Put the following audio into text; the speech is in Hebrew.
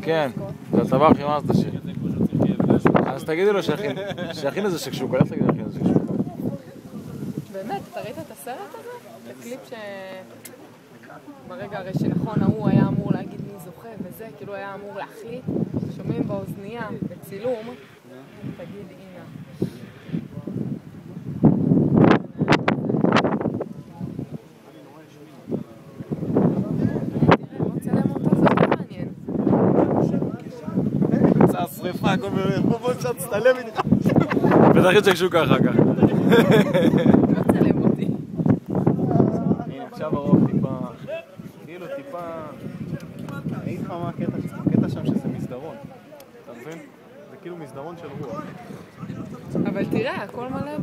כן, זה הצבא הכי ממש דשי. אז תגידי לו שיכין איזה שקשוקה, איך תגידי לו שיכין איזה שקשוקה? באמת, אתה ראית את הסרט הזה? את הקליפ ברגע הרי שנכון, הוא היה אמור להגיד מי זוכה וזה, כאילו היה אמור להחליט, שומעים באוזנייה, בצילום, תגיד אינה. שריפה, הכל בוא אפשר תצטלם איתך. ותכין שקשוקה אחר כך. לא צלם אותי. הנה, עכשיו הרוב טיפה, כאילו טיפה... אני אגיד לך מה הקטע שם שזה מסדרון. אתה מבין? זה כאילו מסדרון של רוח. אבל תראה, הכל מלא